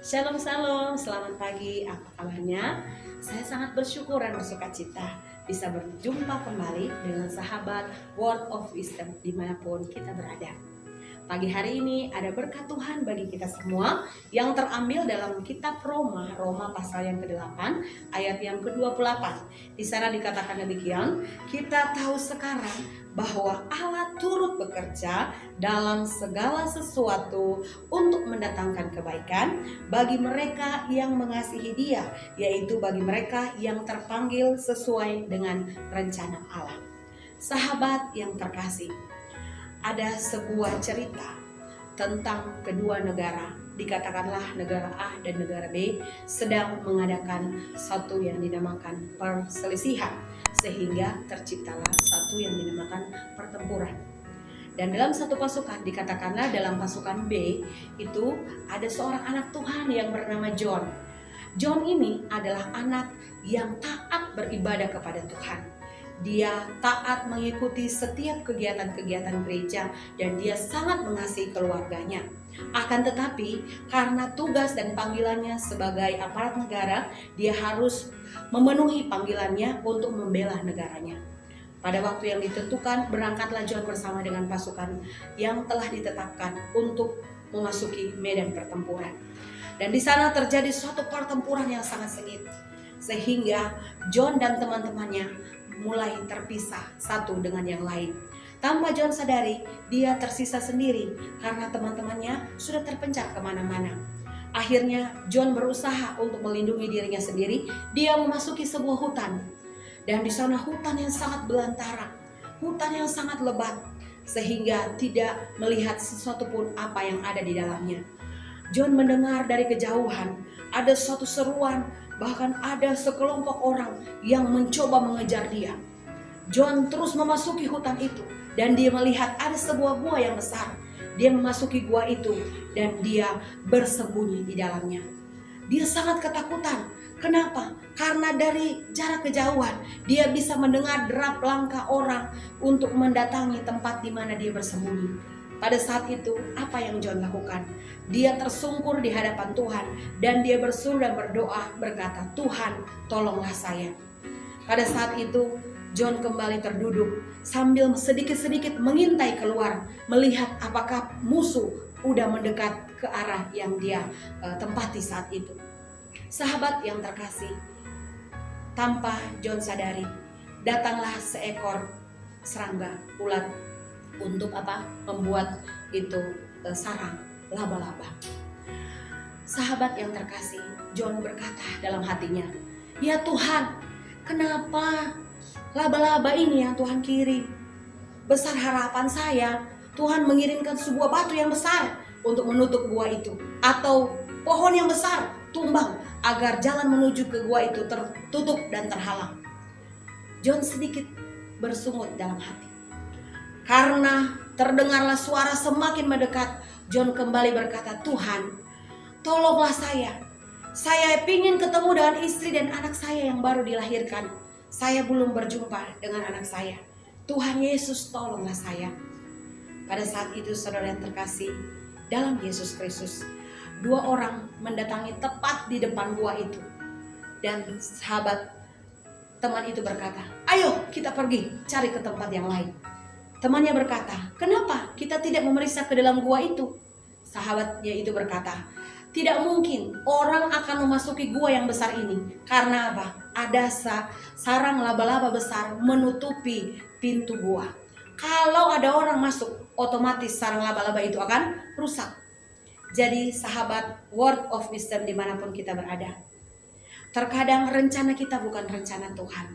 Shalom Shalom, selamat pagi, apa kabarnya? Saya sangat bersyukur dan bersuka cita bisa berjumpa kembali dengan sahabat Word of Wisdom dimanapun kita berada. Pagi hari ini ada berkat Tuhan bagi kita semua yang terambil dalam kitab Roma pasal yang ke-8 ayat yang ke-28. Di sana dikatakan demikian, kita tahu sekarang bahwa Allah turut bekerja dalam segala sesuatu untuk mendatangkan kebaikan bagi mereka yang mengasihi Dia, yaitu bagi mereka yang terpanggil sesuai dengan rencana Allah. Sahabat yang terkasih, ada sebuah cerita tentang kedua negara, dikatakanlah negara A dan negara B sedang mengadakan satu yang dinamakan perselisihan, sehingga terciptalah satu yang dinamakan pertempuran. Dan dalam satu pasukan, dikatakanlah dalam pasukan B itu ada seorang anak Tuhan yang bernama John. John ini adalah anak yang taat beribadah kepada Tuhan. Dia taat mengikuti setiap kegiatan-kegiatan gereja dan dia sangat mengasihi keluarganya. Akan tetapi karena tugas dan panggilannya sebagai aparat negara, dia harus memenuhi panggilannya untuk membela negaranya. Pada waktu yang ditentukan, berangkatlah John bersama dengan pasukan yang telah ditetapkan untuk memasuki medan pertempuran. Dan di sana terjadi suatu pertempuran yang sangat sengit, sehingga John dan teman-temannya mulai terpisah satu dengan yang lain. Tanpa John sadari, dia tersisa sendiri karena teman-temannya sudah terpencar kemana-mana. Akhirnya John berusaha untuk melindungi dirinya sendiri. Dia memasuki sebuah hutan, dan di sana hutan yang sangat belantara, hutan yang sangat lebat, sehingga tidak melihat sesuatu pun apa yang ada di dalamnya. John mendengar dari kejauhan ada suatu seruan, bahkan ada sekelompok orang yang mencoba mengejar dia. John terus memasuki hutan itu dan dia melihat ada sebuah gua yang besar. Dia memasuki gua itu dan dia bersembunyi di dalamnya. Dia sangat ketakutan. Kenapa? Karena dari jarak kejauhan dia bisa mendengar derap langkah orang untuk mendatangi tempat di mana dia bersembunyi. Pada saat itu, apa yang John lakukan? Dia tersungkur di hadapan Tuhan dan dia berseru dan berdoa berkata, "Tuhan, tolonglah saya." Pada saat itu, John kembali terduduk sambil sedikit-sedikit mengintai keluar, melihat apakah musuh udah mendekat ke arah yang dia tempati saat itu. Sahabat yang terkasih, tanpa John sadari, datanglah seekor serangga ulat untuk membuat itu sarang laba-laba. Sahabat yang terkasih, John berkata dalam hatinya, "Ya Tuhan, kenapa laba-laba ini yang Tuhan kirim? Besar harapan saya Tuhan mengirimkan sebuah batu yang besar untuk menutup gua itu, atau pohon yang besar tumbang agar jalan menuju ke gua itu tertutup dan terhalang." John sedikit bersungut dalam hati. Karena terdengarlah suara semakin mendekat, John kembali berkata, "Tuhan, tolonglah saya. Saya ingin ketemu dengan istri dan anak saya yang baru dilahirkan. Saya belum berjumpa dengan anak saya. Tuhan Yesus, tolonglah saya." Pada saat itu, saudara yang terkasih dalam Yesus Kristus, dua orang mendatangi tepat di depan gua itu. Dan sahabat teman itu berkata, "Ayo kita pergi cari ke tempat yang lain." Temannya berkata, "Kenapa kita tidak memeriksa ke dalam gua itu?" Sahabatnya itu berkata, "Tidak mungkin orang akan memasuki gua yang besar ini. Karena apa? Ada sarang laba-laba besar menutupi pintu gua. Kalau ada orang masuk, otomatis sarang laba-laba itu akan rusak." Jadi sahabat Word of Wisdom dimanapun kita berada, terkadang rencana kita bukan rencana Tuhan.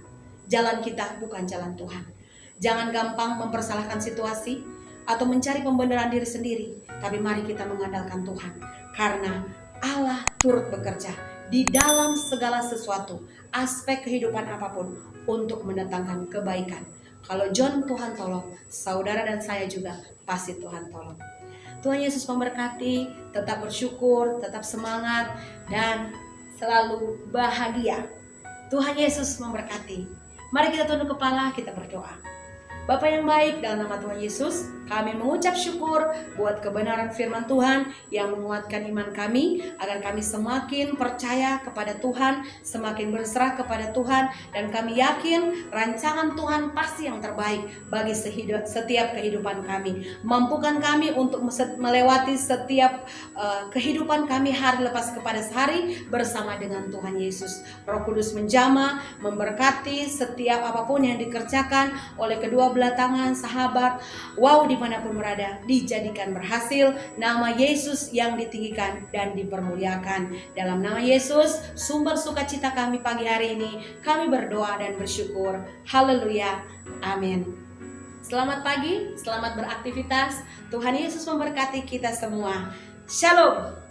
Jalan kita bukan jalan Tuhan. Jangan gampang mempersalahkan situasi atau mencari pembenaran diri sendiri, tapi mari kita mengandalkan Tuhan, karena Allah turut bekerja di dalam segala sesuatu, aspek kehidupan apapun, untuk mendatangkan kebaikan. Kalau John Tuhan tolong, saudara dan saya juga pasti Tuhan tolong. Tuhan Yesus memberkati, tetap bersyukur, tetap semangat, dan selalu bahagia. Tuhan Yesus memberkati. Mari kita tunduk kepala, kita berdoa. Bapa yang baik, dalam nama Tuhan Yesus, kami mengucap syukur buat kebenaran firman Tuhan yang menguatkan iman kami, agar kami semakin percaya kepada Tuhan, semakin berserah kepada Tuhan, dan kami yakin rancangan Tuhan pasti yang terbaik bagi setiap kehidupan kami. Mampukan kami untuk melewati setiap kehidupan kami hari lepas kepada sehari bersama dengan Tuhan Yesus. Roh Kudus menjamah, memberkati setiap apapun yang dikerjakan oleh kedua belah tangan sahabat, dimanapun berada, dijadikan berhasil. Nama Yesus yang ditinggikan dan dipermuliakan. Dalam nama Yesus, sumber sukacita kami pagi hari ini, kami berdoa dan bersyukur. Haleluya, amin. Selamat pagi, selamat beraktivitas. Tuhan Yesus memberkati kita semua. Shalom.